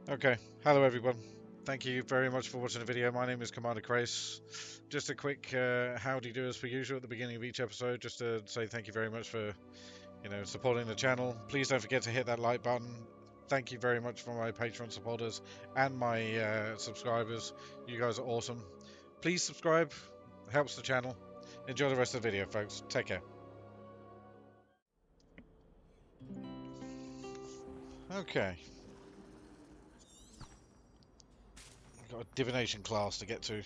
Okay, hello everyone. Thank you very much for watching the video. My name is Commander Kraise. Just a quick howdy do as per usual at the beginning of each episode, just to say thank you very much for supporting the channel. Please don't forget to hit that like button. Thank you very much for my Patreon supporters and my subscribers. You guys are awesome. Please subscribe, helps the channel. Enjoy the rest of the video, folks. Take care. Okay, I've got a divination class to get to.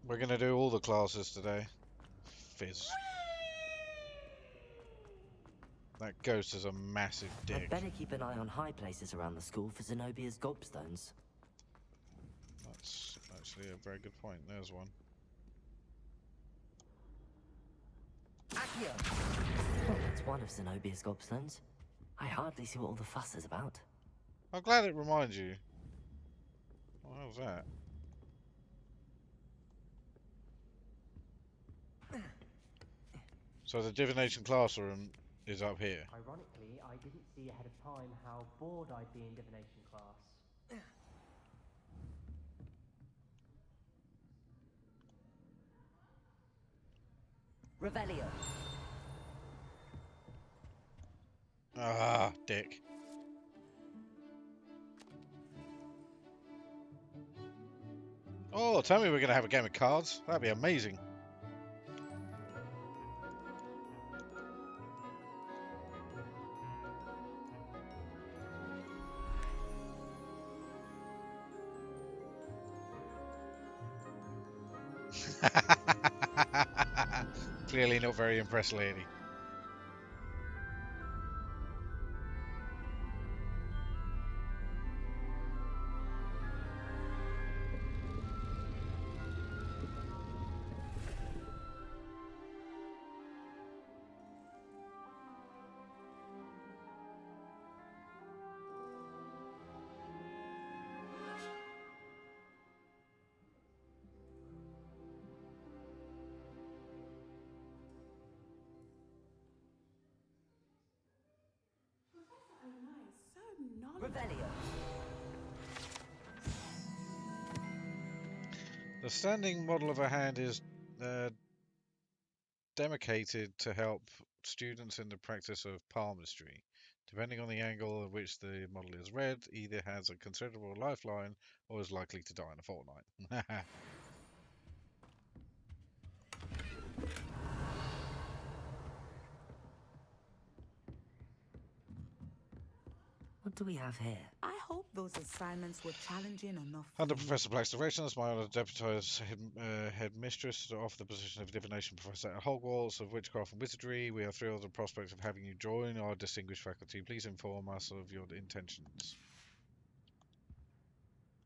We're gonna do all the classes today. Fizz. That ghost is a massive I'd dick. better keep an eye on high places around the school for Zenobia's gobstones. That's actually a very good point. There's one. Accio! Well, that's one of Zenobia's gobstones. I hardly see what all the fuss is about. I'm glad it reminds you. What the hell's that? So the divination classroom is up here. Ironically, I didn't see ahead of time how bored I'd be in divination class. Revelio. Ah, dick. Oh, tell me we're gonna have a game of cards. That'd be amazing. Clearly not very impressed, lady. Revelio. The standing model of a hand is uh, demarcated to help students in the practice of palmistry. Depending on the angle at which the model is read, either has a considerable lifeline or is likely to die in a fortnight. What do we have here? I hope those assignments were challenging enough for Under you. Professor Black's direction, it's my honour to deputise headmistress to offer the position of divination professor at Hogwarts of Witchcraft and Wizardry. We are thrilled at the prospect of having you join our distinguished faculty. Please inform us of your intentions.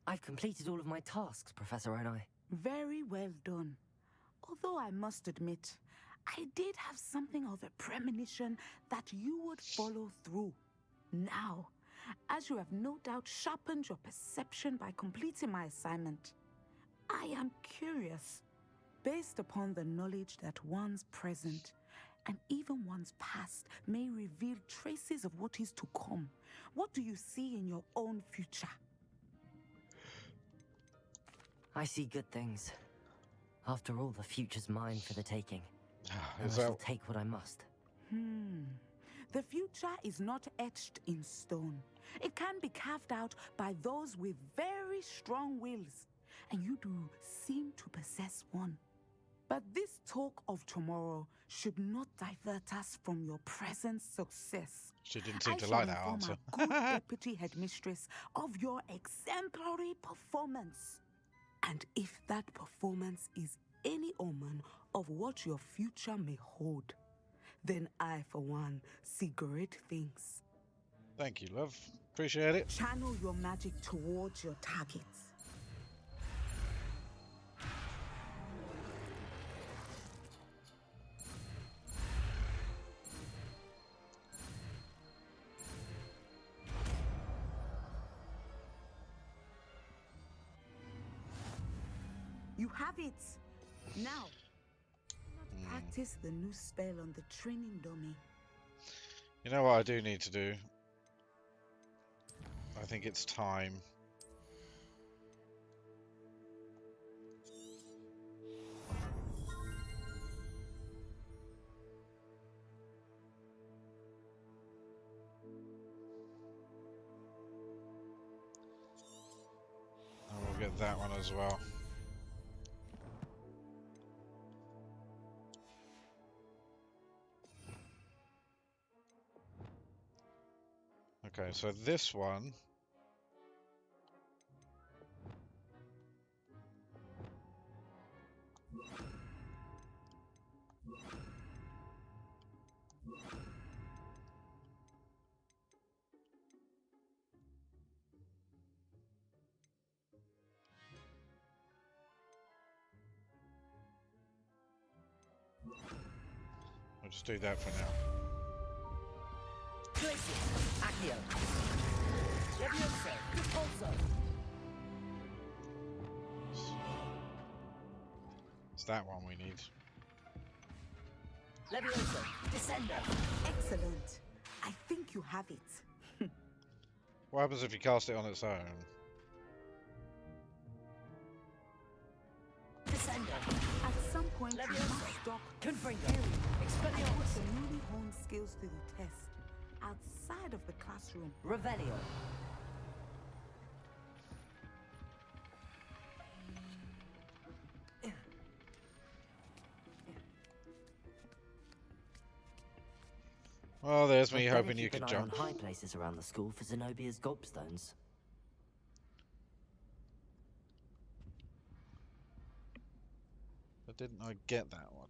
I've completed all of my tasks, Professor Onai. Very well done. Although I must admit, I did have something of a premonition that you would follow through. Now, as you have no doubt sharpened your perception by completing my assignment, I am curious, based upon the knowledge that one's present and even one's past may reveal traces of what is to come. What do you see in your own future? I see good things. After all, the future's mine for the taking. And Is I shall that take what I must. The future is not etched in stone. It can be carved out by those with very strong wills, and you do seem to possess one. But this talk of tomorrow should not divert us from your present success. she didn't seem I to shall like that inform answer. our good deputy headmistress of your exemplary performance. And if that performance is any omen of what your future may hold, then I, for one, see great things. Thank you, love. Appreciate it. Channel your magic towards your targets. You have it. Now, practice the new spell on the training dummy. You know what I do need to do? I think it's time. And we'll get that one as well. Okay, so this one. We'll just do that for now. Kraise, Accio. Levioso, Repulso. It's that one we need. Levioso, Descendo. Excellent. I think you have it. What happens if you cast it on its own? Descendo. At some point, you Levioso. must stop Confringo. caring. I put Expelliarmus. the newly honed skills to the test outside of the classroom. Revelio. Well, there's me I'd better hoping you keep could an eye jump. on high places around the school for Zenobia's gobstones. But didn't I get that one?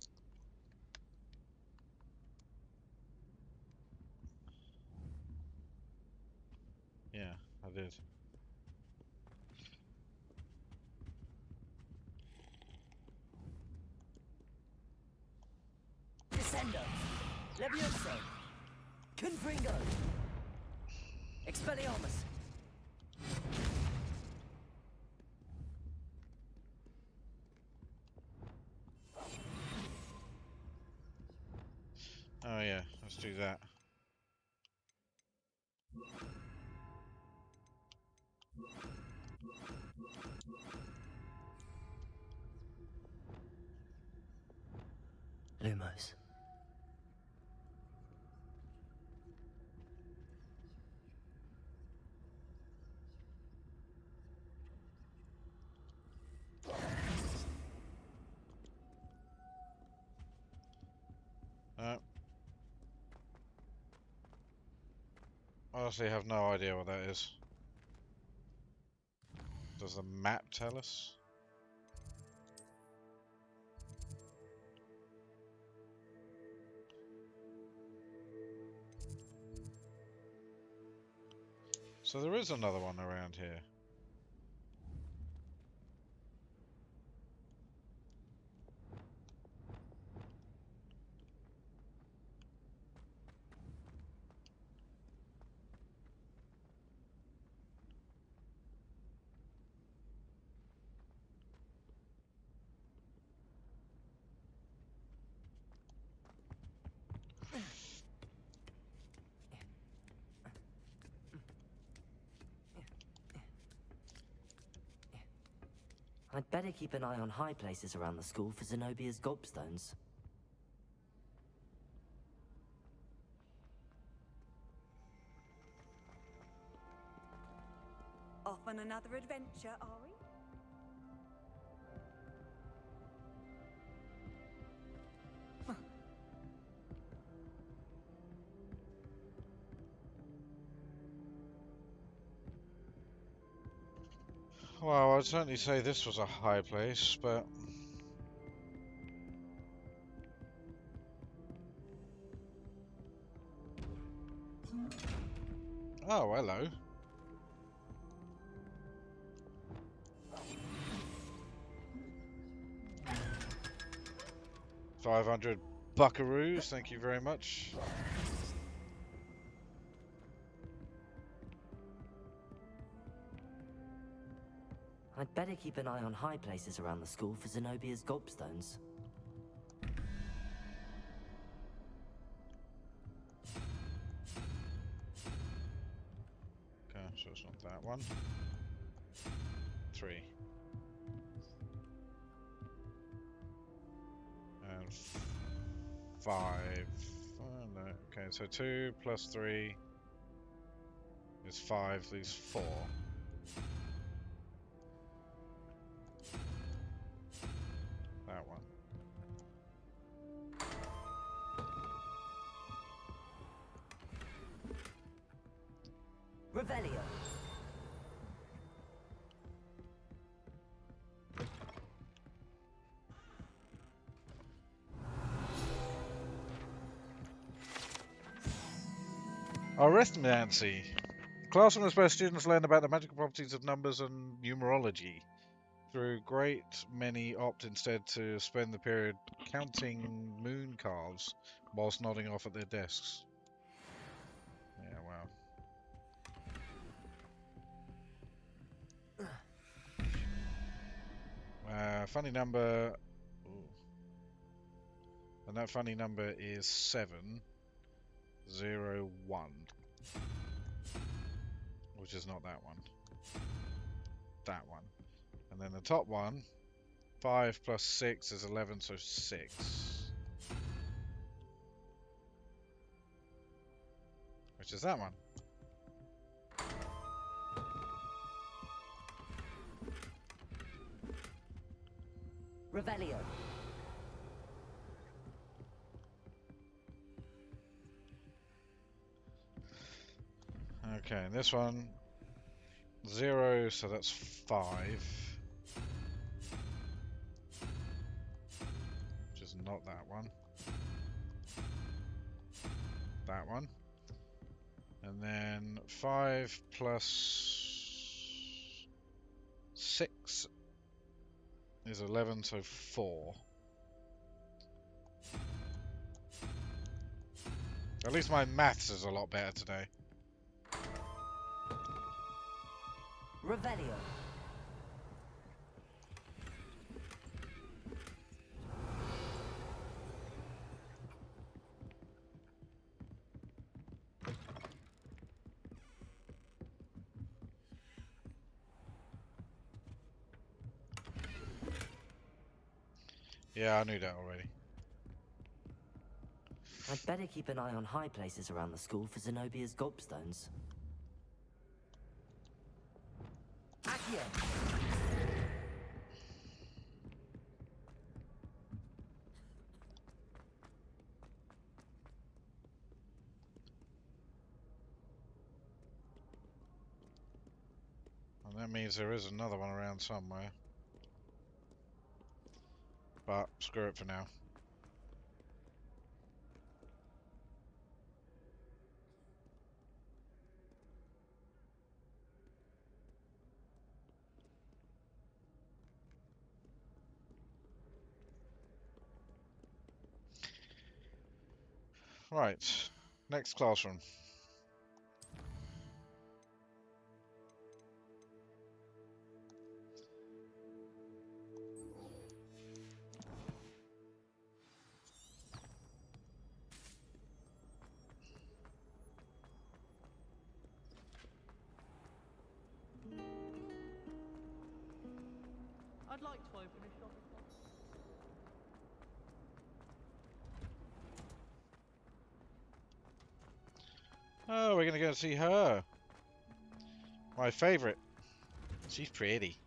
Yeah, I did. Descendo. Levioso. Confringo. Expelliarmus. Oh yeah, let's do that. Lumos. Uh, honestly, have no idea what that is. Does the map tell us? So there is another one around here. I'd better keep an eye on high places around the school for Zenobia's gobstones. Off on another adventure, are we? Well, I'd certainly say this was a high place, but... Oh, hello. 500 buckaroos, thank you very much. I'd better keep an eye on high places around the school for Zenobia's gobstones. so it's not that one. 3. And 5. Oh, no. Okay, so 2 plus 3 is 5, leaves 4. That one. Revelio. Arithmancy. Classroom is where students learn about the magical properties of numbers and numerology. Through great many opt instead to spend the period counting moon calves whilst nodding off at their desks. Yeah, wow. Funny number. Ooh. And that funny number is 701. Which is not that one. That one. And then the top one, 5 plus 6 is 11, so 6. Which is that one. Revelio. Okay, and this one, 0, so that's 5. Which is not that one. That one. And then 5 plus 6 is 11, so 4. At least my maths is a lot better today. Revelio. Yeah, I knew that already. I'd better keep an eye on high places around the school for Zenobia's gobstones. Accio. And that means there is another one around somewhere. But screw it for now. Right, next classroom. I'd like to open a shop. Oh, we're gonna go see her. My favorite. She's pretty.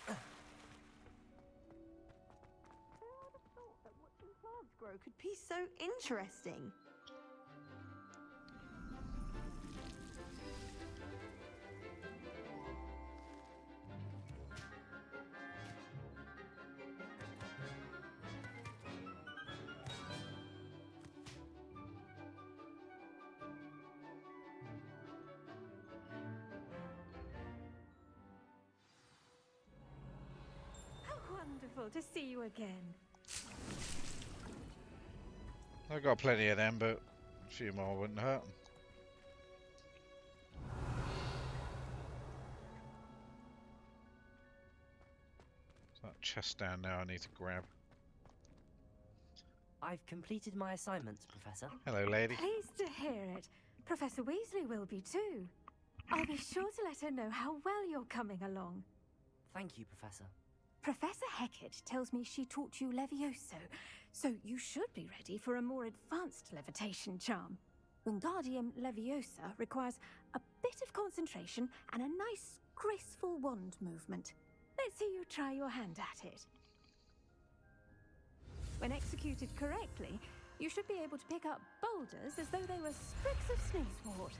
Thought that watching plants grow could be so interesting. How wonderful to see you again. I've got plenty of them, but a few more wouldn't hurt. There's that chest down there I need to grab. I've completed my assignments, Professor. Hello, lady. Pleased to hear it. Professor Weasley will be too. I'll be sure to let her know how well you're coming along. Thank you, Professor. Professor Hecat tells me she taught you Levioso, so you should be ready for a more advanced levitation charm. Wingardium Leviosa requires a bit of concentration and a nice, graceful wand movement. Let's see you try your hand at it. When executed correctly, you should be able to pick up boulders as though they were sprigs of sneezewort.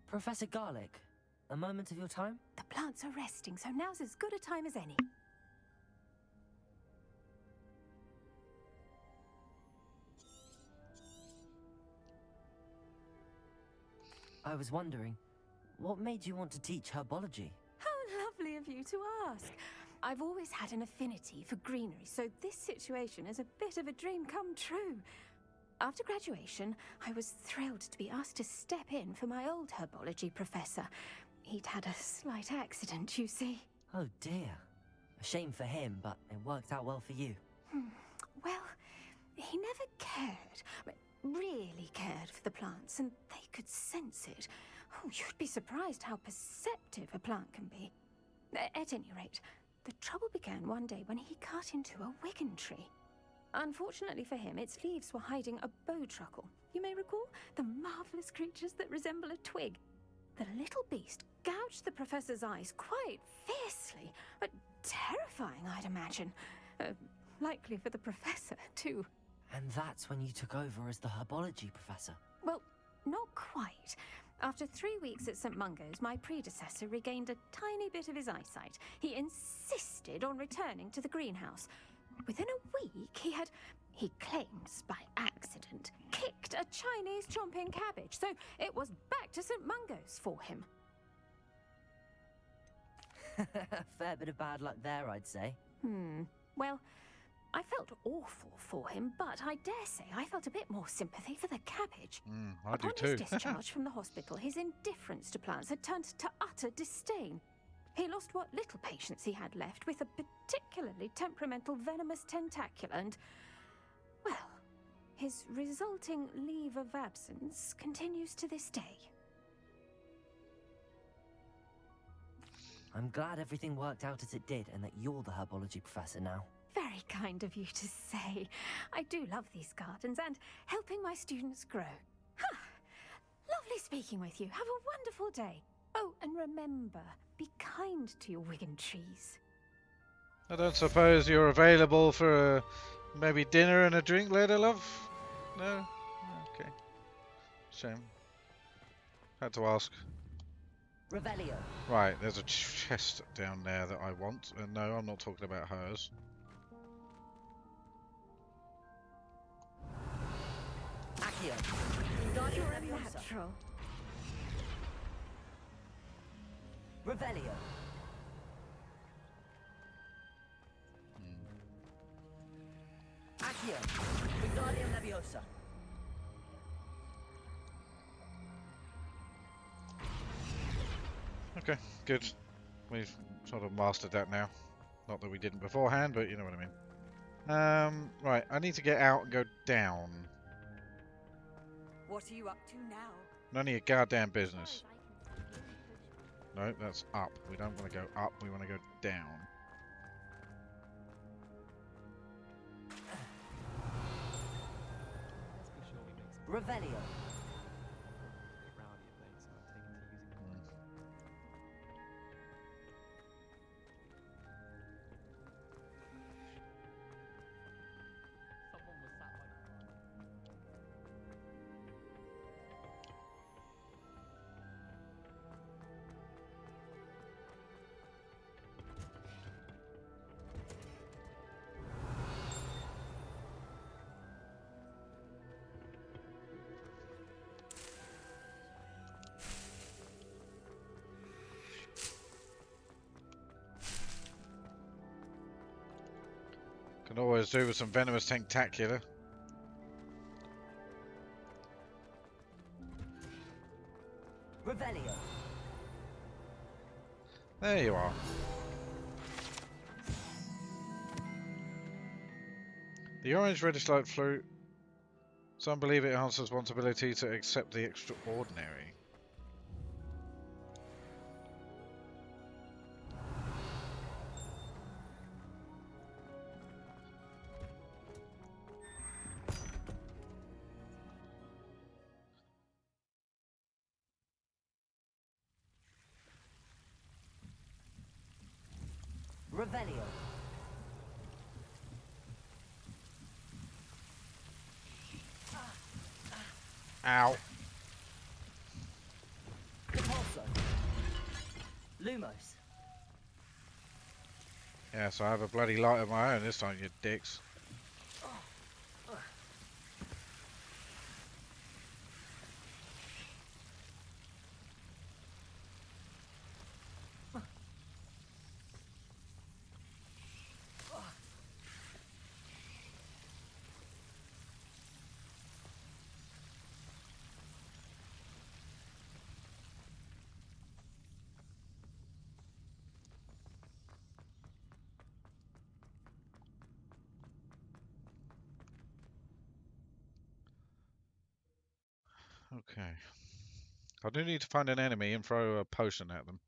Professor Garlick, a moment of your time? The plants are resting, so now's as good a time as any. I was wondering, what made you want to teach herbology? How lovely of you to ask. I've always had an affinity for greenery, so this situation is a bit of a dream come true. After graduation, I was thrilled to be asked to step in for my old herbology professor. He'd had a slight accident, you see. Oh dear. A shame for him, but it worked out well for you. Well, he never cared, really cared for the plants, and they could sense it. Oh, you'd be surprised how perceptive a plant can be. At any rate, the trouble began one day when he cut into a Wigan tree. Unfortunately for him, its leaves were hiding a bowtruckle. You may recall the marvelous creatures that resemble a twig. The little beast gouged the professor's eyes quite fiercely, but terrifying, I'd imagine. Likely for the professor, too. And that's when you took over as the herbology professor. Well, not quite. After 3 weeks at St. Mungo's, my predecessor regained a tiny bit of his eyesight. He insisted on returning to the greenhouse. Within a week, he claims by accident, kicked a Chinese chomping cabbage, so it was back to St. Mungo's for him. Fair bit of bad luck there, I'd say. Well, I felt awful for him, but I dare say I felt a bit more sympathy for the cabbage. I do Upon too. his discharge from the hospital, his indifference to plants had turned to utter disdain. He lost what little patience he had left with a particularly temperamental venomous tentacula and, well, his resulting leave of absence continues to this day. I'm glad everything worked out as it did and that you're the herbology professor now. Very kind of you to say. I do love these gardens and helping my students grow. Lovely speaking with you. Have a wonderful day. Oh, and remember, be kind to your Wigan trees. I don't suppose you're available for maybe dinner and a drink later, love? No? Okay. Shame. Had to ask. Revelio. Right, there's a chest down there that I want. And no, I'm not talking about hers. Accio. You're Wingardium a Leviosa. natural. Revelio. Accio. Wingardium Leviosa. Okay, good. We've sort of mastered that now. Not that we didn't beforehand, but you know what I mean. Right, I need to get out and go down. What are you up to now? None of your goddamn business. No, that's up. We don't want to go up, we want to go down. Revelio. Can always do with some venomous tentacula. Revelio. There you are. The orange reddish light flute. Some believe it enhances one's ability to accept the extraordinary. Revelio. Ow. Repulso. Lumos. Yeah, so I have a bloody light of my own this time, you dicks. Okay. I do need to find an enemy and throw a potion at them.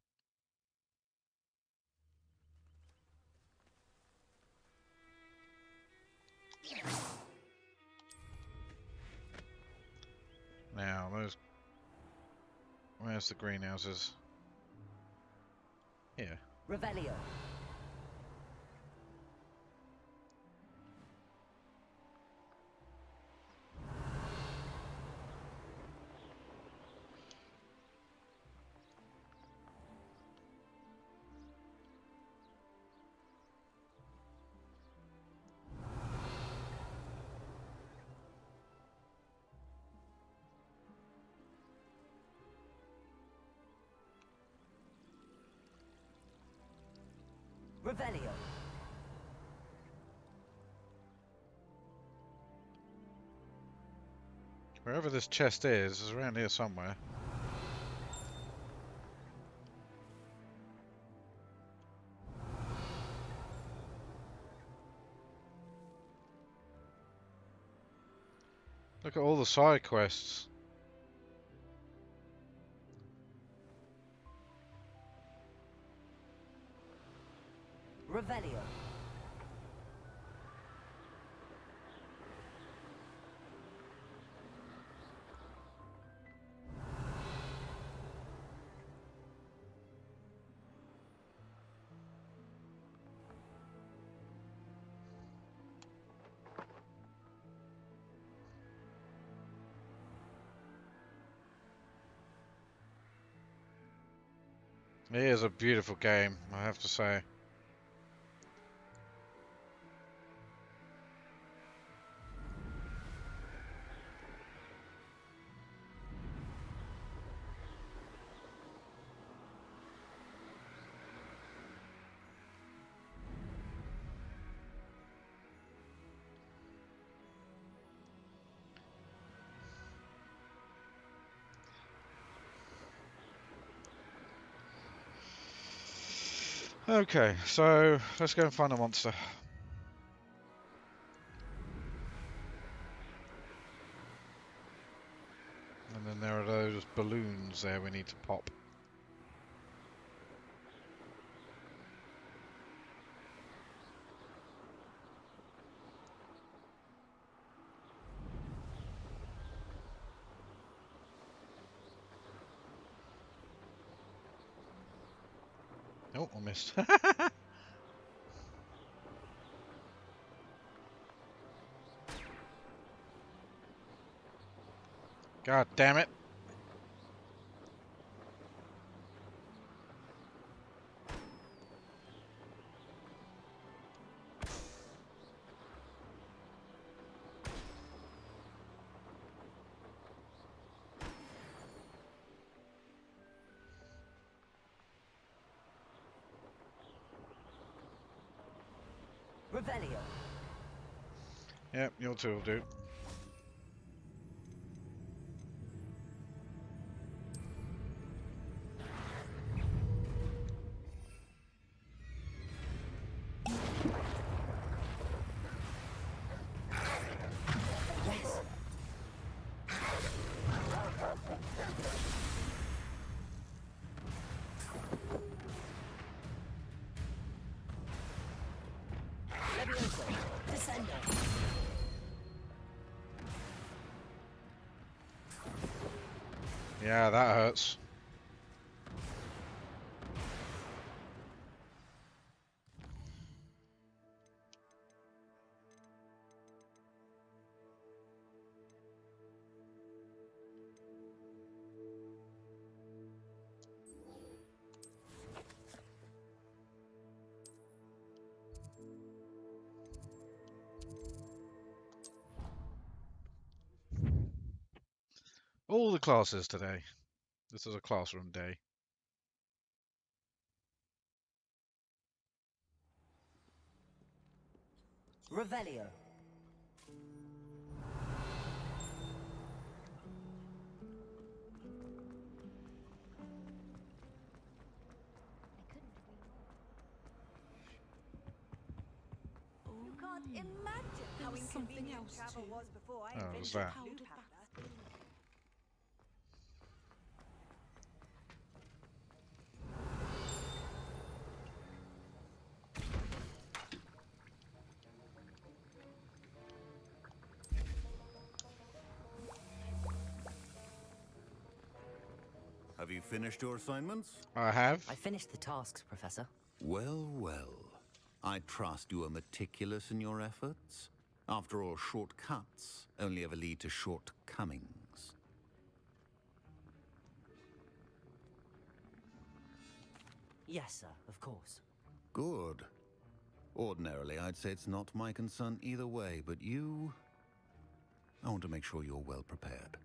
Now, where's the greenhouses? Here. Revelio. Revelio. Wherever this chest is around here somewhere. Look at all the side quests. Revelio. It is a beautiful game, I have to say. Okay, so let's go and find a monster. And then there are those balloons there we need to pop. Oh, I missed. God damn it. Revelio. Yep, your two will do. Levioso. Descendo. Yeah, that hurts. All the classes today. This is a classroom day. Revelio. You can't imagine how There was something inconvenient else travel too. was before I Oh, invented was that? blue Powdered powder. Have you finished your assignments? I have. I finished the tasks, Professor. Well, well. I trust you are meticulous in your efforts. After all, shortcuts only ever lead to shortcomings. Yes, sir, of course. Good. Ordinarily, I'd say it's not my concern either way, but you... I want to make sure you're well prepared.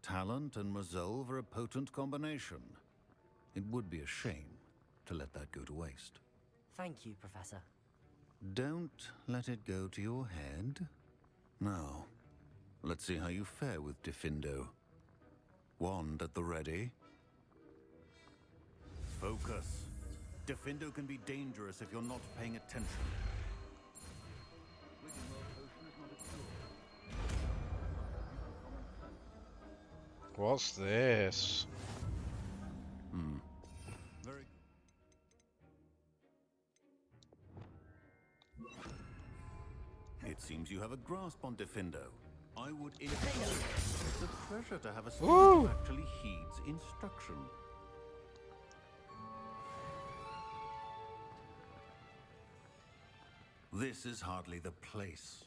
Talent and resolve are a potent combination. It would be a shame to let that go to waste. Thank you, Professor. Don't let it go to your head. Now, let's see how you fare with Diffindo. Wand at the ready. Focus. Diffindo can be dangerous if you're not paying attention. What's this? Very. It seems you have a grasp on Diffindo. I would It's a pleasure to have a student who actually heeds instruction. This is hardly the place.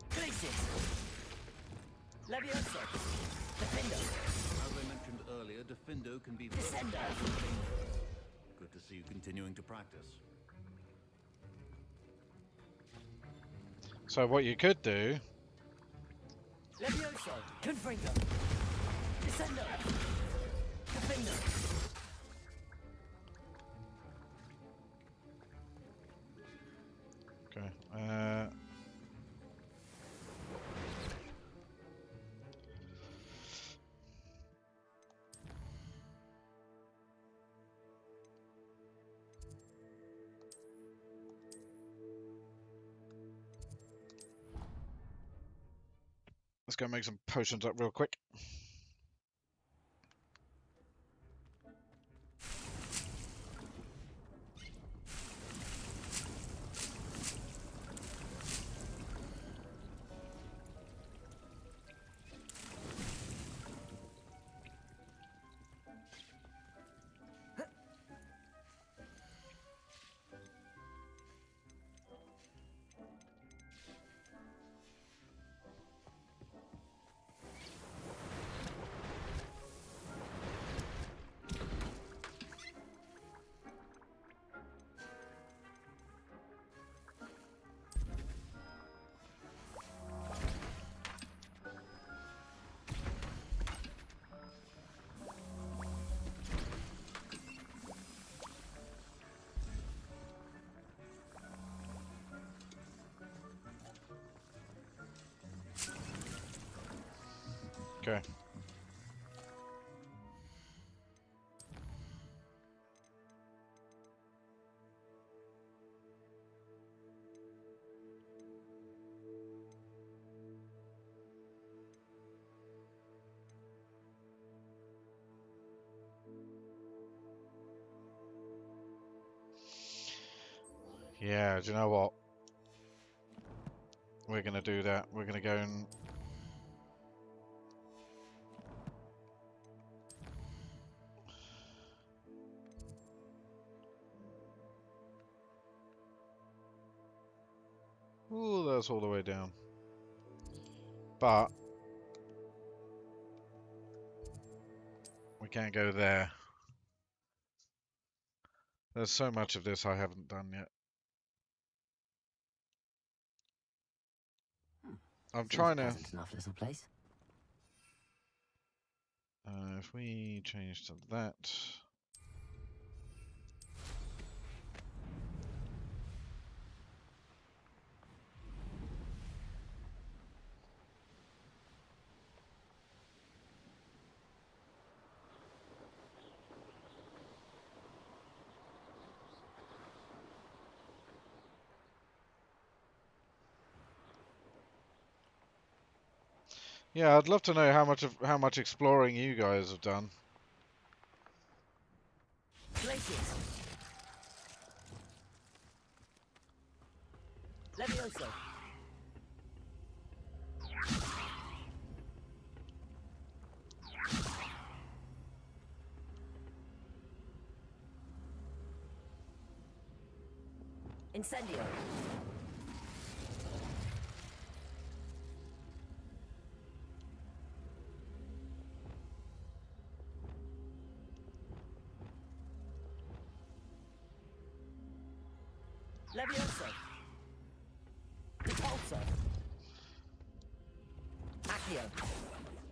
Kraise. Levioso. Defendo. As I mentioned earlier, Diffindo can be very Descendo. dangerous. Good to see you continuing to practice. So what you could do... Levioso. Confringo. Descendo. Defendo. Okay. Let's go make some potions up real quick. Okay. Yeah, do you know what? We're gonna do that. We're gonna go and... Ooh, that's all the way down. But... we can't go there. There's so much of this I haven't done yet. I'm Seems trying to... pleasant enough little place. if we change to that... Yeah, I'd love to know how much exploring you guys have done. Places. Levioso. Incendio. Levioso. Repulsor. Accio.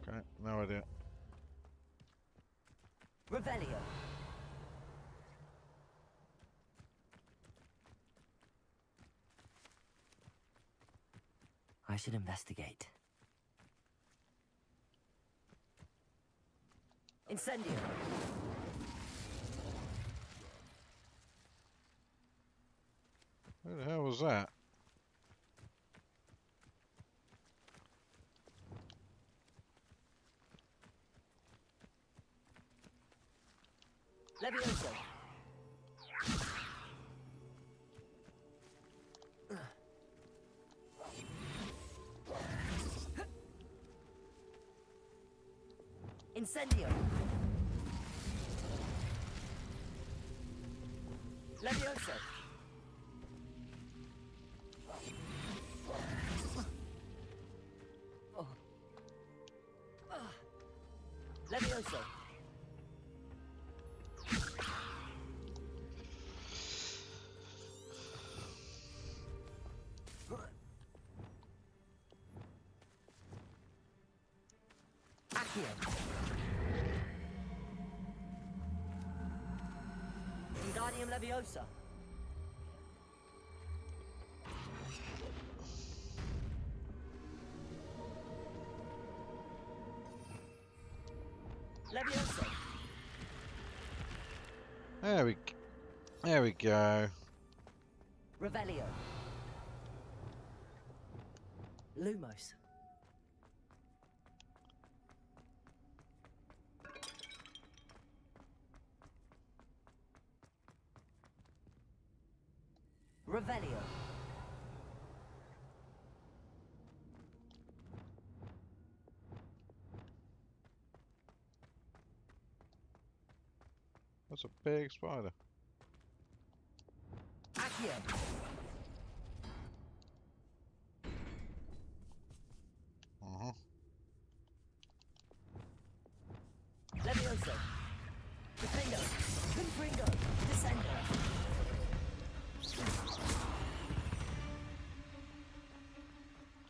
Okay, no idea. Revelio. I should investigate. Incendio. Who the hell was that? Levioso. Incendio. Levioso. Levioso. Accio. Wingardium Leviosa. Leviosa. There we go. Revelio. Lumos. Revelio. That's a big spider. Accio. Uh-huh. Levioso. Defendo. Confringo. Descendo.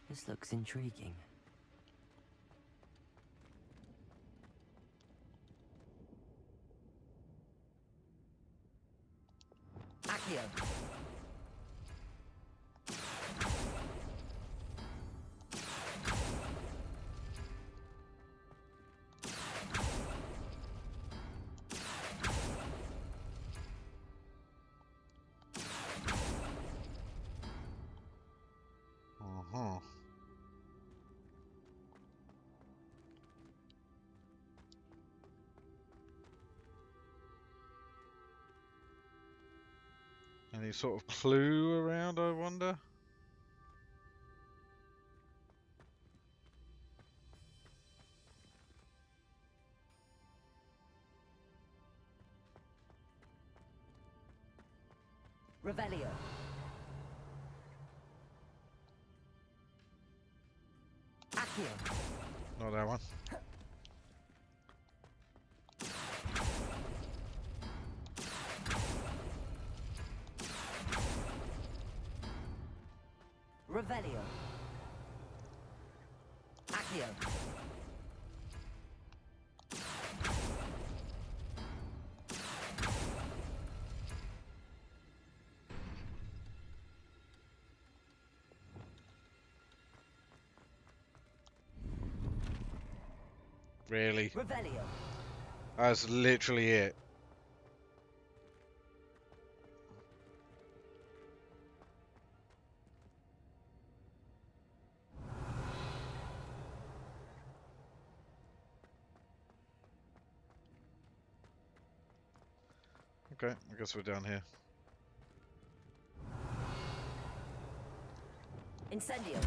This looks intriguing. Accio. Uh-huh. Any sort of clue around, I wonder? Revelio. Accio. Not that one. Revelio. Accio. Really? Revelio. That's literally it. Okay, I guess we're down here. Incendio.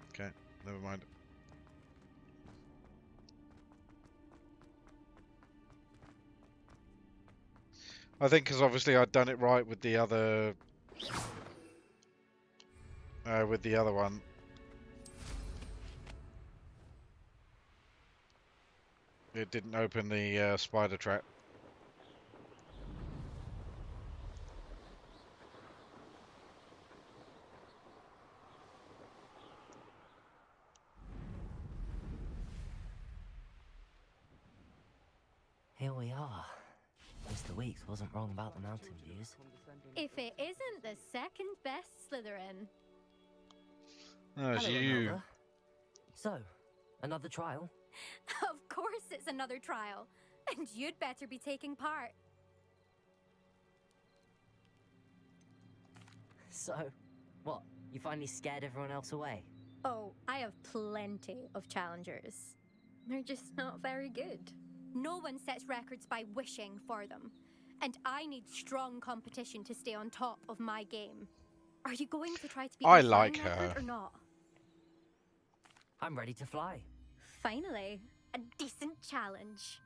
Okay, never mind. I think because obviously I'd done it right with the other one. It didn't open the spider trap. Here we are. Mr. Weeks wasn't wrong about the mountain views. If it isn't the second best Slytherin. Oh, it's Hello, you. Imelda. So, another trial? Of course it's another trial. And you'd better be taking part. So, what? You finally scared everyone else away? Oh, I have plenty of challengers. They're just not very good. No one sets records by wishing for them. And I need strong competition to stay on top of my game. Are you going to try to beat I my like flying her. record or not? I'm ready to fly. Finally, a decent challenge.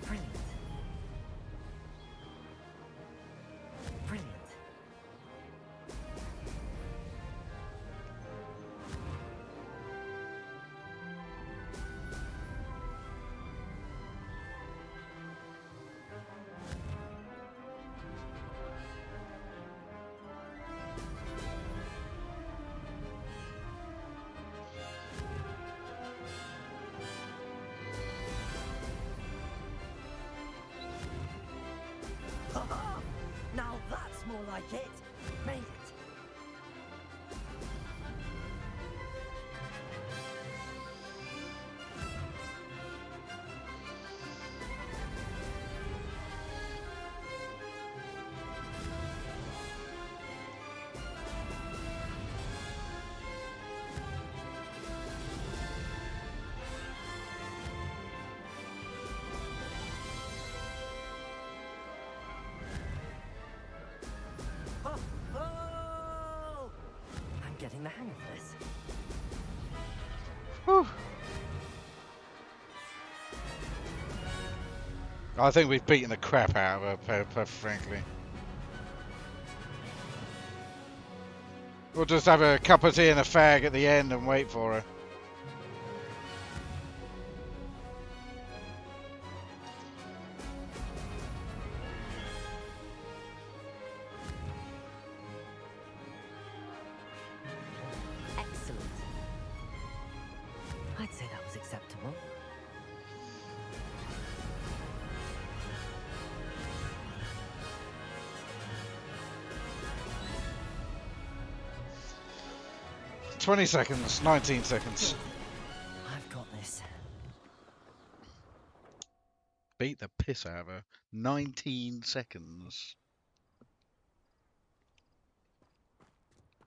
Brilliant. Brilliant. Now that's more like it. Made it. Oh! I'm getting the hang of this. Whew. I think we've beaten the crap out of her, frankly. We'll just have a cup of tea and a fag at the end and wait for her. Excellent. I'd say that was acceptable. 20 seconds, 19 seconds. I've got this. Beat the piss out of her. 19 seconds.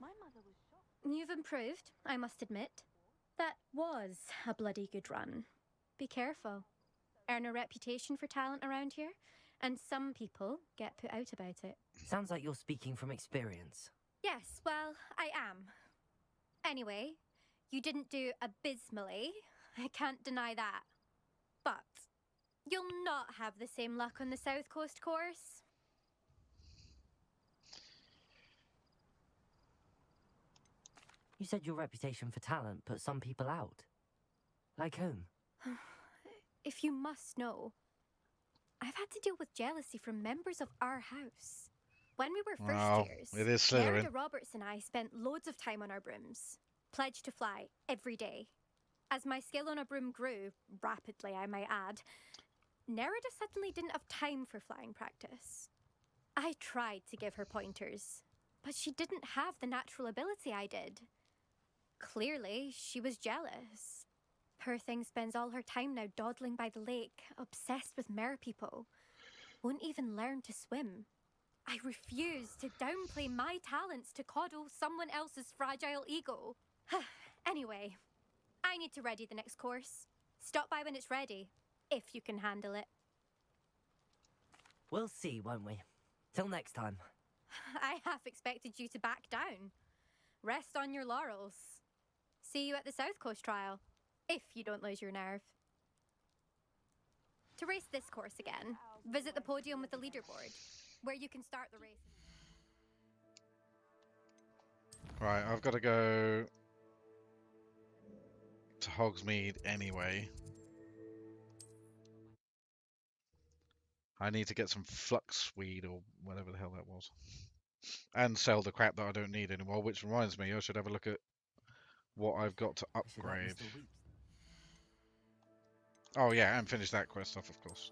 My mother was shocked. You've improved, I must admit. That was a bloody good run. Be careful. Earn a reputation for talent around here, and some people get put out about it. Sounds like you're speaking from experience. Yes, well, I am. Anyway, you didn't do abysmally. I can't deny that. But you'll not have the same luck on the South Coast course. You said your reputation for talent put some people out. Like whom? If you must know, I've had to deal with jealousy from members of our house. When we were first Wow, years, it is Slytherin. Nerida Roberts and I spent loads of time on our brooms, pledged to fly every day. As my skill on a broom grew, rapidly I might add, Nerida suddenly didn't have time for flying practice. I tried to give her pointers, but she didn't have the natural ability I did. Clearly, she was jealous. Poor thing spends all her time now dawdling by the lake, obsessed with merpeople. Won't even learn to swim. I refuse to downplay my talents to coddle someone else's fragile ego. Anyway, I need to ready the next course. Stop by when it's ready, if you can handle it. We'll see, won't we? Till next time. I half expected you to back down. Rest on your laurels. See you at the South Coast trial, if you don't lose your nerve. To race this course again, visit the podium with the leaderboard, where you can start the race. Right, I've got to go to Hogsmeade anyway. I need to get some flux weed or whatever the hell that was. And sell the crap that I don't need anymore, which reminds me I should have a look at what I've got to I should let upgrade. Mr. Weeps. Oh yeah, and finish that quest off, of course.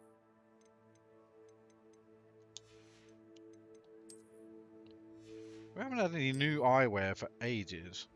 We haven't had any new eyewear for ages.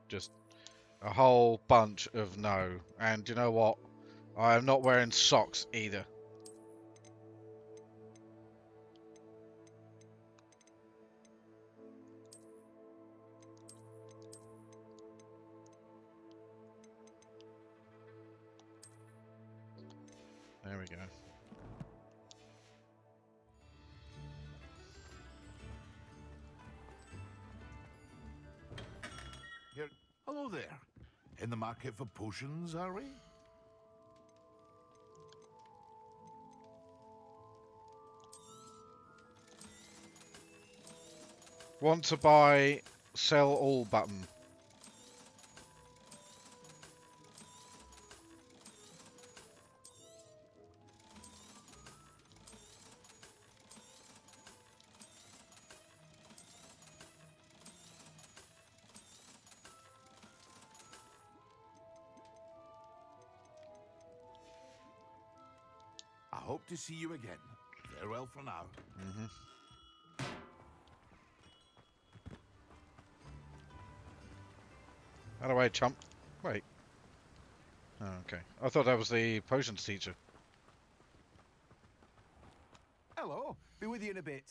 Just a whole bunch of no. And you know what? I am not wearing socks either. There we go. Hello there. In the market for potions, are we? Want to buy sell all button. I hope to see you again. Farewell for now. Out of the way, chump. Wait. Oh, okay. I thought that was the potions teacher. Hello. Be with you in a bit.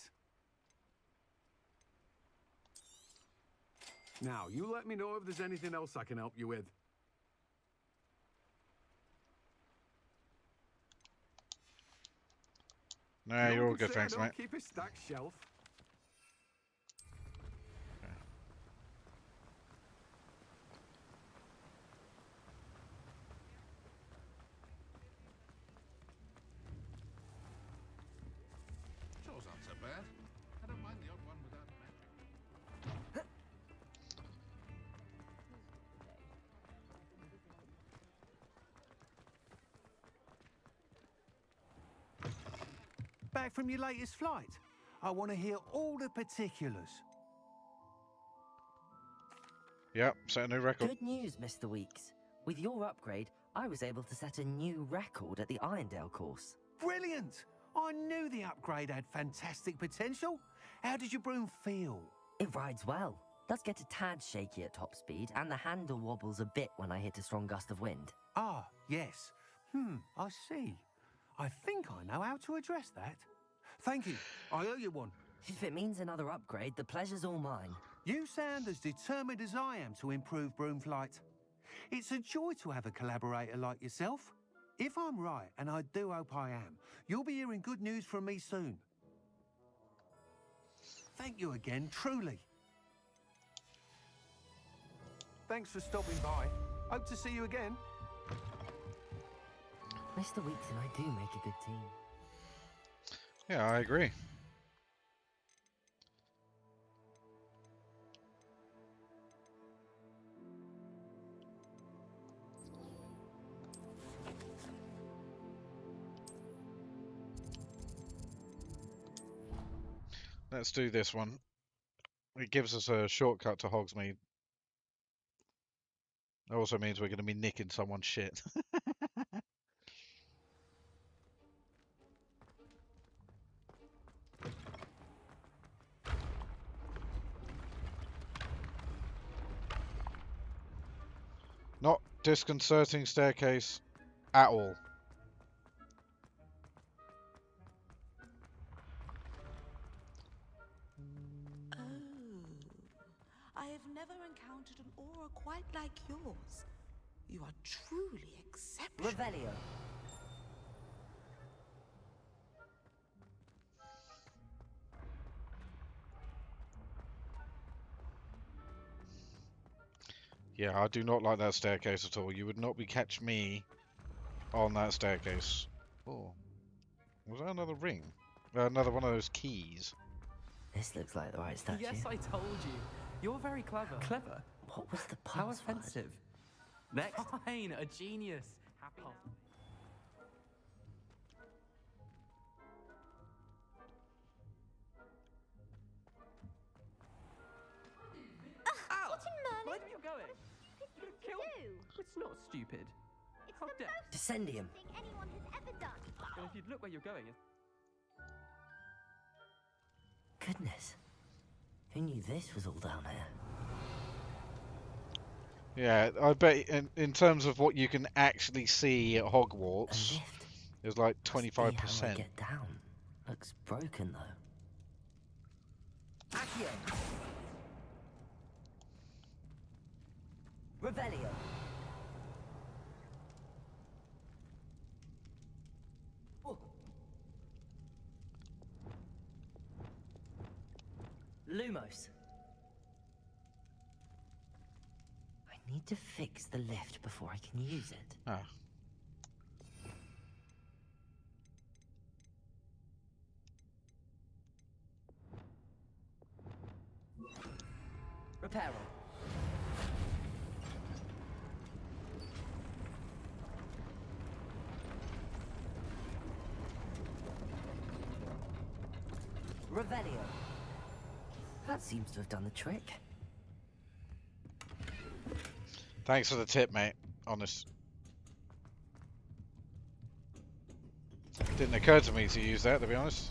Now, you let me know if there's anything else I can help you with. Nah, you're all good, Say thanks, I don't mate. keep a stacked shelf. Chore's not so bad. I don't mind the odd one without magic. back from your latest flight? I want to hear all the particulars. Yep, set a new record. Good news, Mr. Weeks. With your upgrade, I was able to set a new record at the Irondale course. Brilliant! I knew the upgrade had fantastic potential. How did your broom feel? It rides well. Does get a tad shaky at top speed, and the handle wobbles a bit when I hit a strong gust of wind. Ah, yes. I see. I think I know how to address that. Thank you. I owe you one. If it means another upgrade, the pleasure's all mine. You sound as determined as I am to improve broom flight. It's a joy to have a collaborator like yourself. If I'm right, and I do hope I am, you'll be hearing good news from me soon. Thank you again, truly. Thanks for stopping by. Hope to see you again. Mr. Weeks and I do make a good team. Yeah, I agree. Let's do this one. It gives us a shortcut to Hogsmeade. It also means we're going to be nicking someone's shit. Not disconcerting staircase at all. I have never encountered an aura quite like yours. You are truly exceptional. Revelio. Yeah, I do not like that staircase at all. You would not be catch me on that staircase. Oh, was that another ring? Another one of those keys. This looks like the right statue. Yes, I told you. You're very clever. Clever? What was the How password? offensive. Next. Fine, a genius. Happy now. What in Merlin? Where are you going? Kill. It's not stupid. It's How the dare- most Descendium. thing anyone has ever done. And if you'd look where you're going, Goodness. Who knew this was all down here? Yeah, I bet in terms of what you can actually see at A Hogwarts, lift. is like Must be how I 25%. get down. Looks broken though. Accio. Revelio. Oh. Lumos. I need to fix the lift before I can use it. Ah. Reparo. Revelio. That seems to have done the trick. Thanks for the tip, mate. Honest. Didn't occur to me to use that, to be honest.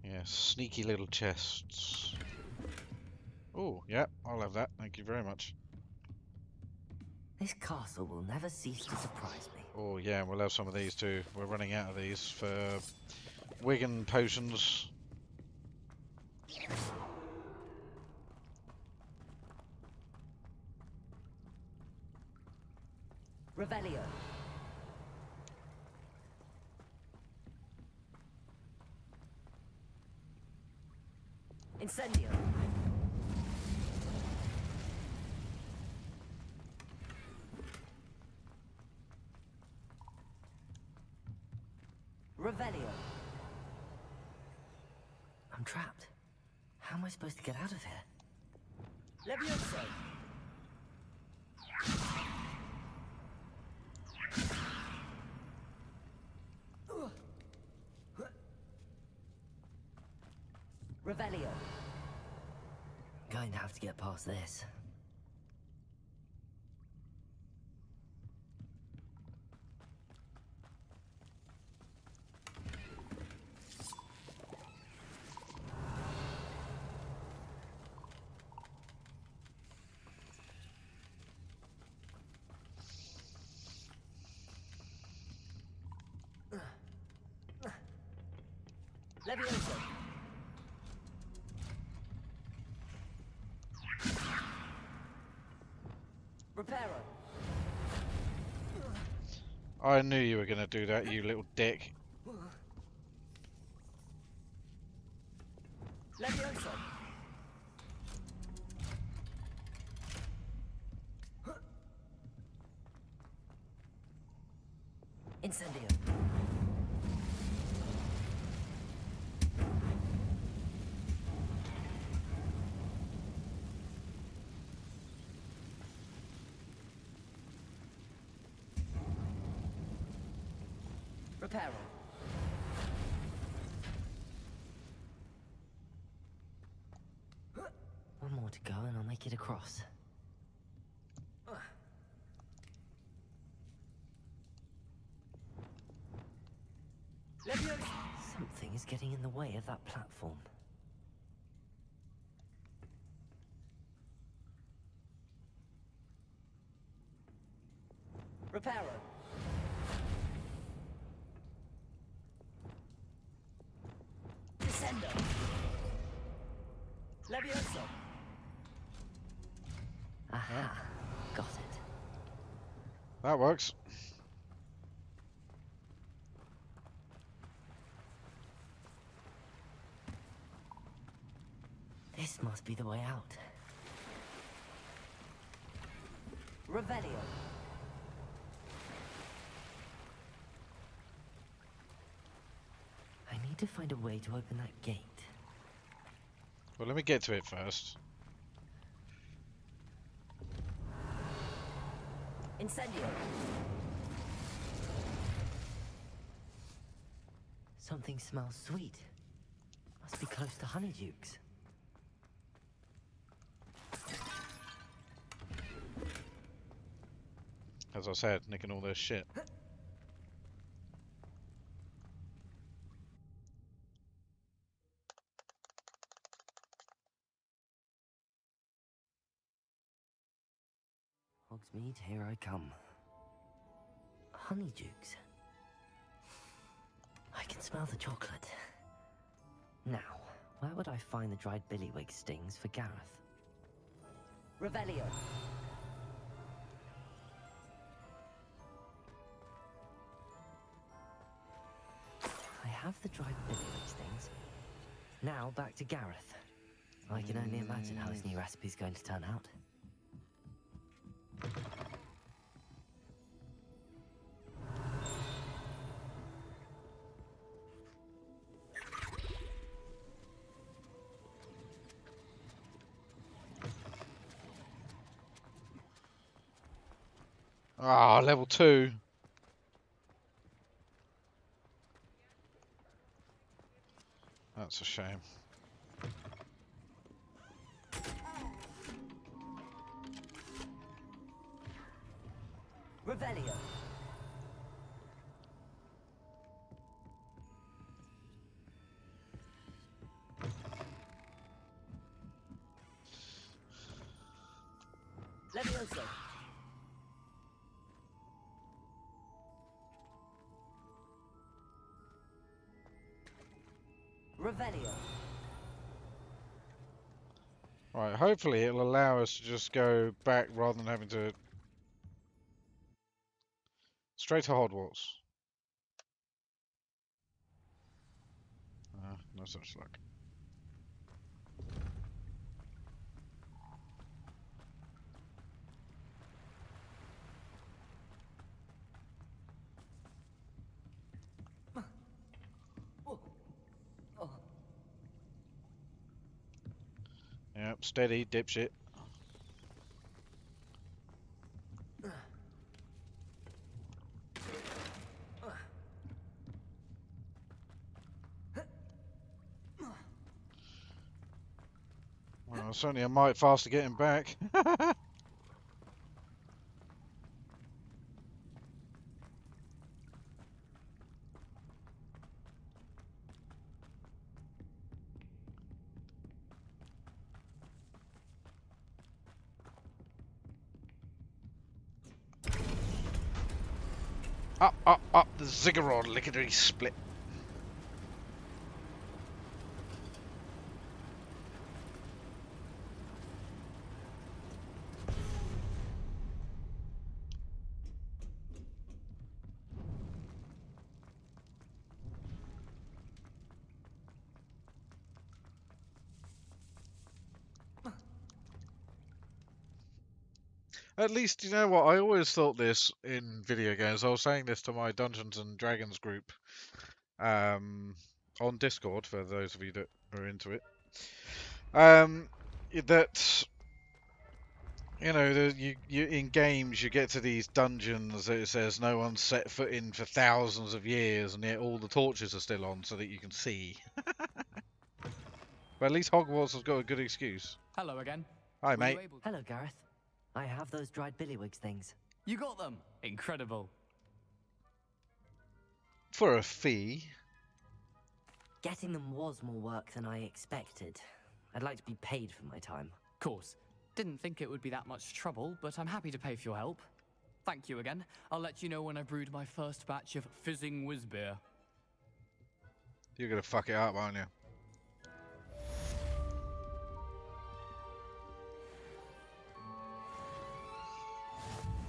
Yeah, sneaky little chests. Oh, yeah, I'll have that. Thank you very much. This castle will never cease to surprise me. Oh, yeah, we'll have some of these too. We're running out of these for Wigan potions. Revelio. Incendio. Revelio. I'm trapped. How am I supposed to get out of here? Levioso. Revelio. Going to have to get past this. Levioso. Reparo. I knew you were going to do that, you little dick. Levioso. Incendio. Reparo. One more to go and I'll make it across. Something is getting in the way of that platform. Reparo. Descendo. Levioso. Aha. Got it. That works. This must be the way out. Revelio. I need to find a way to open that gate. Well, let me get to it first. Incendio. Something smells sweet. Must be close to Honeydukes. As I said, nicking all their shit. Hogsmeade, here I come. Honeydukes. I can smell the chocolate. Now, where would I find the dried billywig stings for Gareth? Revelio. I have the dried billywig stings. Now back to Gareth. I can only imagine how his new recipe's going to turn out. Ah, level 2. That's a shame. Revelio. Levioso. Revelio. Right, hopefully it'll allow us to just go back rather than having to... Straight to Hogwarts. No such luck. Steady, dipshit. Well, certainly a mite faster getting back. Up, up, up the ziggurat, lickety split. At least, you know what, I always thought this in video games. I was saying this to my Dungeons and Dragons group on Discord, for those of you that are into it. That, you know, you in games you get to these dungeons that it says no one's set foot in for thousands of years, and yet all the torches are still on so that you can see. But at least Hogwarts has got a good excuse. Hello again. Hi, mate. Hello, Gareth. I have those dried billywigs things. You got them. Incredible. For a fee. Getting them was more work than I expected. I'd like to be paid for my time. Course. Didn't think it would be that much trouble, but I'm happy to pay for your help. Thank you again. I'll let you know when I brewed my first batch of fizzing whiz beer. You're gonna fuck it up, aren't you?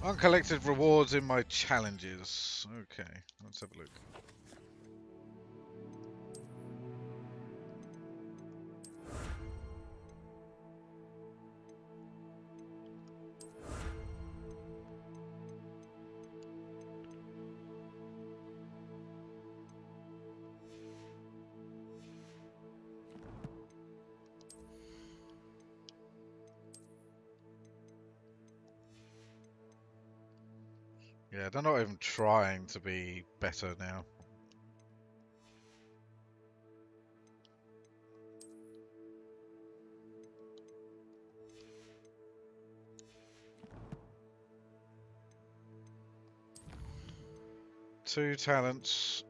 Uncollected rewards in my challenges. Okay, let's have a look. Yeah, they're not even trying to be better now. Two talents.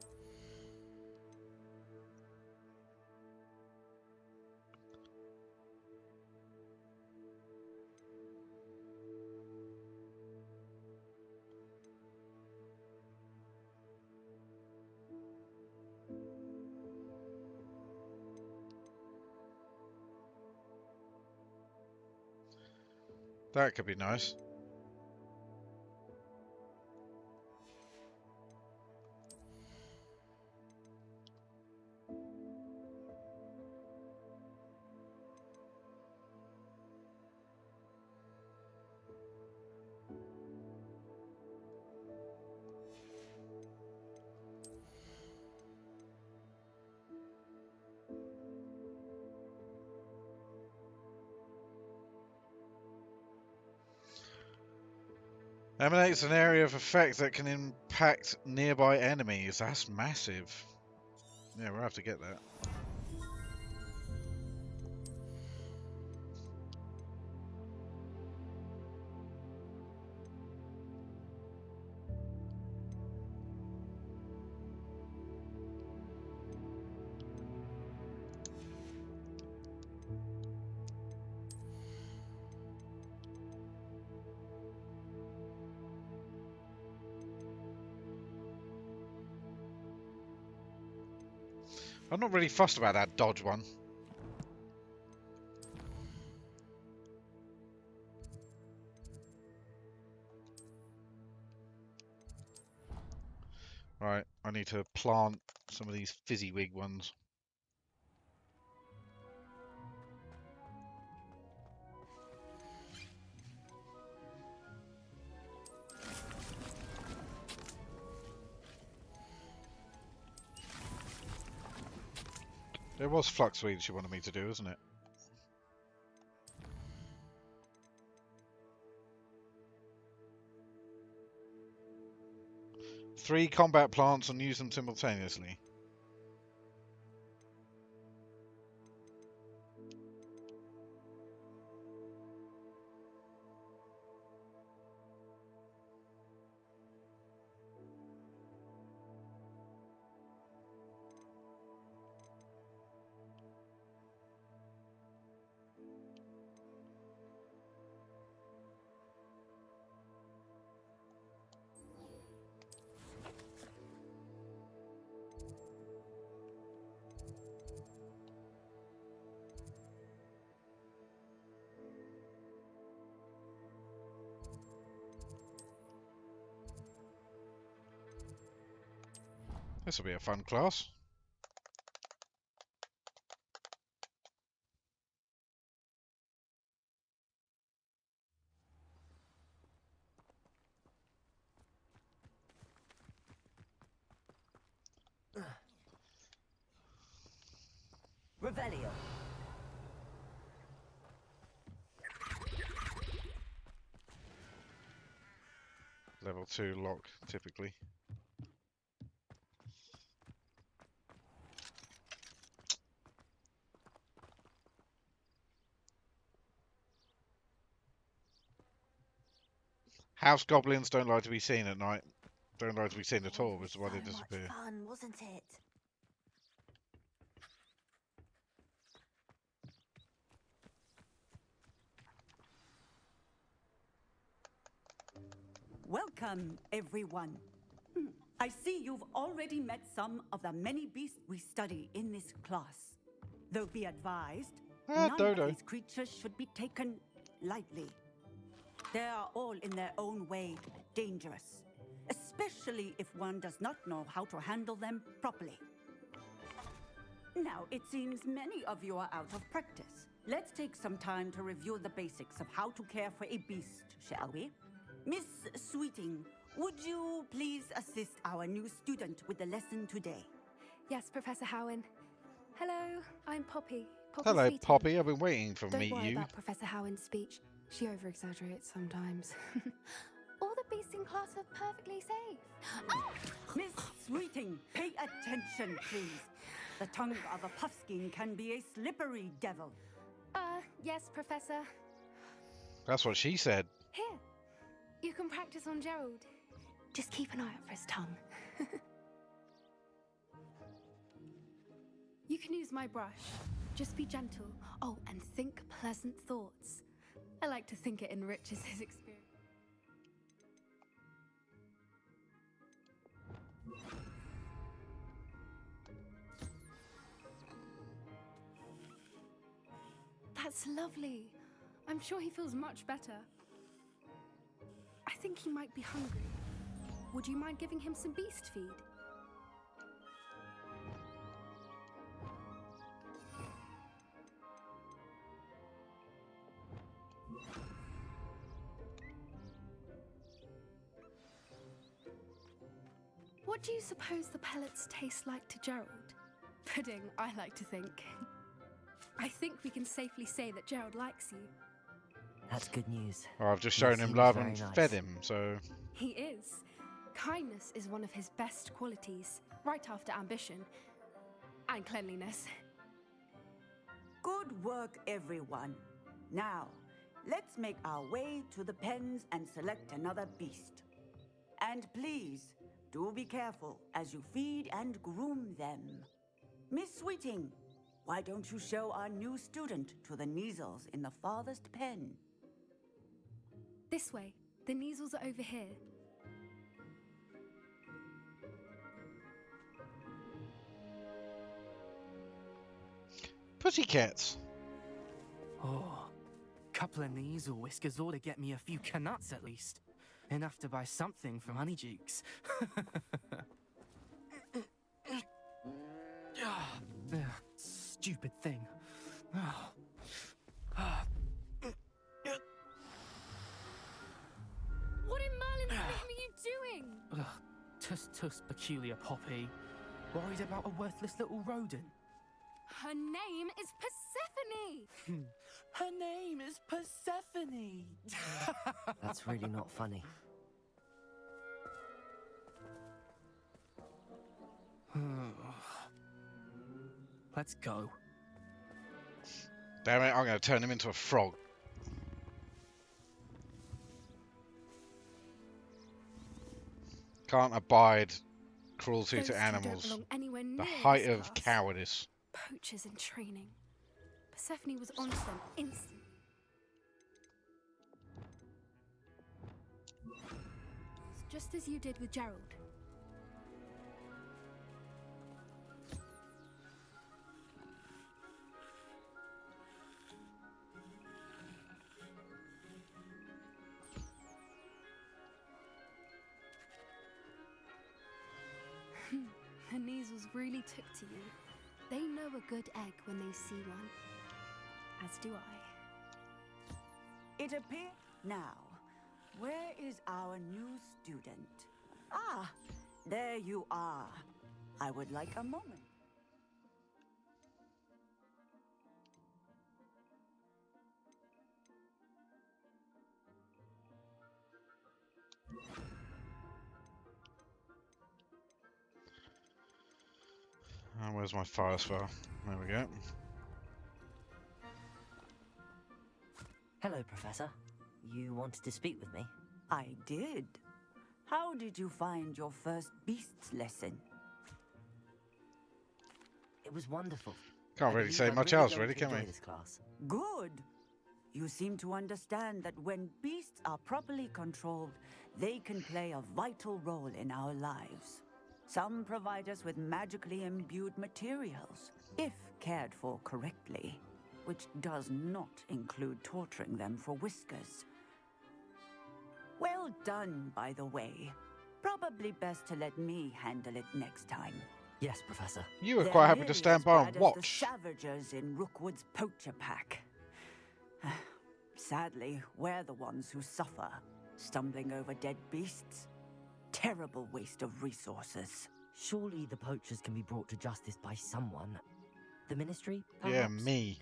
That could be nice. Emanates an area of effect that can impact nearby enemies. That's massive. Yeah, we'll have to get that. I'm not really fussed about that dodge one. Right, I need to plant some of these fizzywig ones. There was Fluxweed she wanted me to do, isn't it? 3 combat plants and use them simultaneously. This will be a fun class. Revelio. Level 2 lock, typically. House goblins don't like to be seen at night. Don't like to be seen at all, which is why they disappear. Fun, wasn't it? Welcome, everyone. I see you've already met some of the many beasts we study in this class. Though be advised, none of these creatures should be taken lightly. They are all in their own way dangerous, especially if one does not know how to handle them properly. Now, it seems many of you are out of practice. Let's take some time to review the basics of how to care for a beast, shall we? Miss Sweeting, would you please assist our new student with the lesson today? Yes, Professor Howen. Hello, I'm Poppy. Hello, Sweeting. Poppy. I've been waiting for Don't meet worry you. about Professor Howen's speech. She over-exaggerates sometimes. All the beasts in class are perfectly safe. Oh! Miss Sweeting, pay attention, please. The tongue of a puffskein can be a slippery devil. Yes, Professor. That's what she said. Here, you can practice on Gerald. Just keep an eye out for his tongue. You can use my brush. Just be gentle. Oh, and think pleasant thoughts. I like to think it enriches his experience. That's lovely. I'm sure he feels much better. I think he might be hungry. Would you mind giving him some beast feed? What do you suppose the pellets taste like to Gerald? Pudding, I like to think. I think we can safely say that Gerald likes you. That's good news. Well, I've just He shown him seems love very and nice. fed him, so... He is. Kindness is one of his best qualities, right after ambition. And cleanliness. Good work, everyone. Now, let's make our way to the pens and select another beast. And please, do be careful as you feed and groom them. Miss Sweeting, why don't you show our new student to the Neasels in the farthest pen? This way. The Neasels are over here. Pussycats. Oh, couple of Neasel whiskers ought to get me a few canuts at least. Enough to buy something from Honeydukes. Stupid thing. What in Merlin's name are you doing? Tuss, peculiar Poppy. Worried about a worthless little rodent. Her name is Persephone! Her name is Persephone! That's really not funny. Let's go. Damn it, I'm going to turn him into a frog. Can't abide cruelty Those to two don't animals. belong anywhere The near height this of class. cowardice. Poachers in training. Persephone was onto them instantly. Just as you did with Gerald. The Neasels really took to you. They know a good egg when they see one. As do I. It appears now. Where is our new student? Ah, there you are. I would like a moment. Oh, where's my fire spell? There we go. Hello, Professor. You wanted to speak with me? I did. How did you find your first beasts lesson? It was wonderful. Can't I really believe say I'm much really else, going really, to can enjoy we? this class. Good. You seem to understand that when beasts are properly controlled, they can play a vital role in our lives. Some provide us with magically imbued materials, if cared for correctly, which does not include torturing them for whiskers. Well done, by the way. Probably best to let me handle it next time. Yes, Professor. You were They're quite happy to nearly stand as by bad and as watch. the Savagers in Rookwood's poacher pack. Sadly, we're the ones who suffer, stumbling over dead beasts. Terrible waste of resources. Surely the poachers can be brought to justice by someone. The Ministry, Yeah, perhaps? me.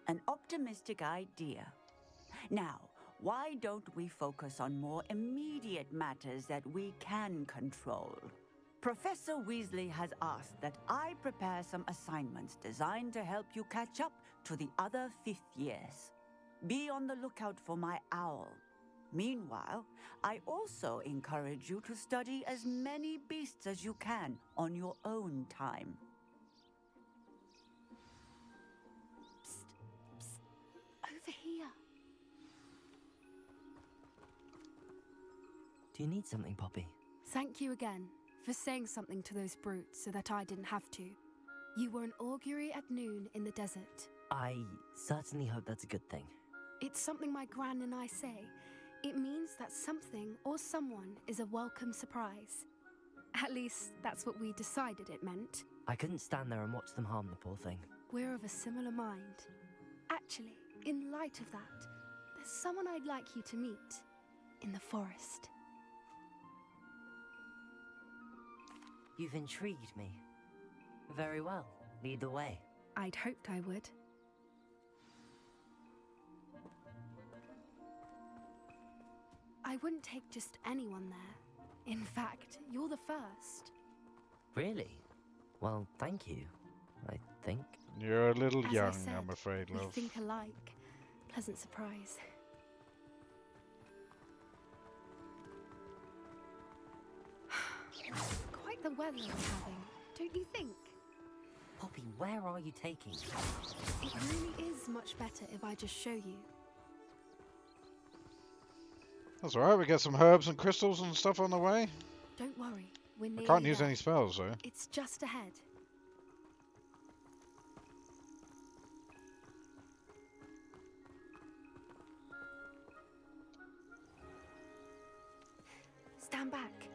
An optimistic idea. Now, why don't we focus on more immediate matters that we can control? Professor Weasley has asked that I prepare some assignments designed to help you catch up to the other 5th years. Be on the lookout for my owl. Meanwhile, I also encourage you to study as many beasts as you can on your own time. Over here. Do you need something, Poppy? Thank you again for saying something to those brutes so that I didn't have to. You were an augury at noon in the desert. I certainly hope that's a good thing. It's something my gran and I say. It means that something or someone is a welcome surprise. At least, that's what we decided it meant. I couldn't stand there and watch them harm the poor thing. We're of a similar mind. Actually, in light of that, there's someone I'd like you to meet in the forest. You've intrigued me. Very well. Lead the way. I'd hoped I would. I wouldn't take just anyone there. In fact, you're the first. Really? Well, thank you, I think. You're a little As young, I said, I'm afraid, we love. think alike. Pleasant surprise. Quite the weather we're having, don't you think? Poppy, where are you taking me? It really is much better if I just show you. That's alright, we get some herbs and crystals and stuff on the way. Don't worry, we're I nearly can't use there. any spells, though. It's just ahead. Stand back.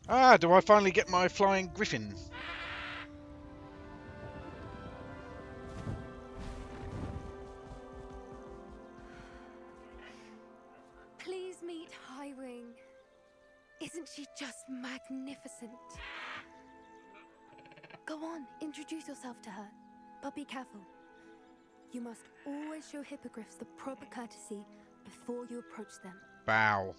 Ah, do I finally get my flying griffin? Please meet Highwing. Isn't she just magnificent? Go on, introduce yourself to her. But be careful. You must always show hippogriffs the proper courtesy before you approach them. Bow.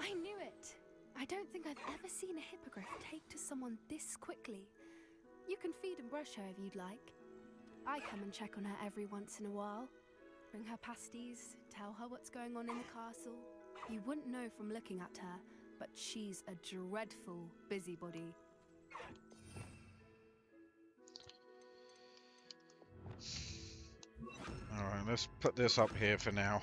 I knew it. I don't think I've ever seen a hippogriff take to someone this quickly. You can feed and brush her if you'd like. I come and check on her every once in a while. Bring her pasties, tell her what's going on in the castle. You wouldn't know from looking at her, but she's a dreadful busybody. Alright, let's put this up here for now.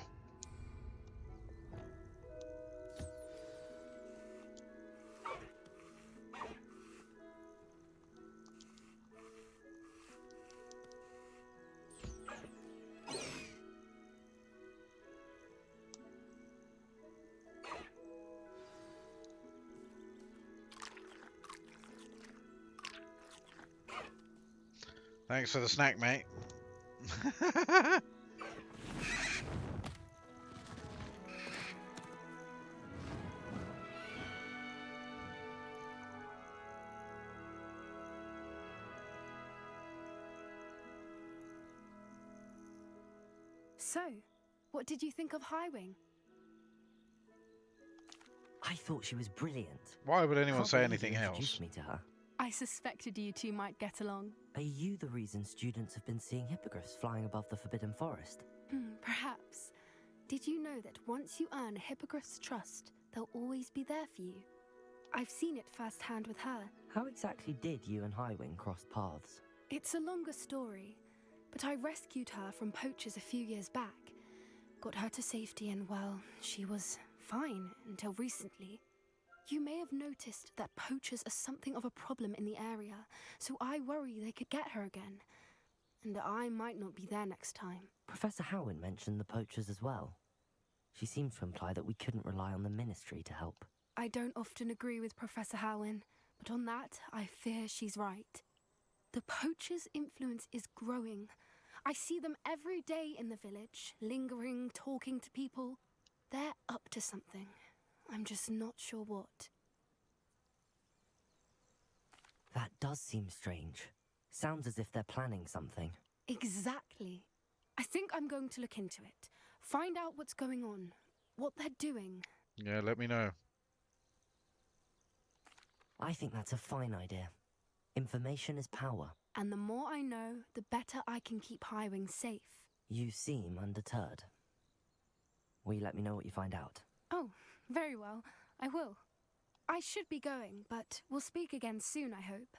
Thanks for the snack, mate. So, what did you think of Highwing? I thought she was brilliant. Why would anyone Can't say believe anything you else? introduced me to her. I suspected you two might get along. Are you the reason students have been seeing hippogriffs flying above the Forbidden Forest? Perhaps. Did you know that once you earn a hippogriff's trust, they'll always be there for you? I've seen it firsthand with her. How exactly did you and Highwing cross paths? It's a longer story, but I rescued her from poachers a few years back. Got her to safety and, well, she was fine until recently. You may have noticed that poachers are something of a problem in the area, so I worry they could get her again. And I might not be there next time. Professor Howin mentioned the poachers as well. She seemed to imply that we couldn't rely on the Ministry to help. I don't often agree with Professor Howin, but on that, I fear she's right. The poachers' influence is growing. I see them every day in the village, lingering, talking to people. They're up to something. I'm just not sure what. That does seem strange. Sounds as if they're planning something. Exactly. I think I'm going to look into it. Find out what's going on, what they're doing. Yeah, let me know. I think that's a fine idea. Information is power. And the more I know, the better I can keep Highwing safe. You seem undeterred. Will you let me know what you find out? Oh, very well. I will. I should be going, but we'll speak again soon, I hope.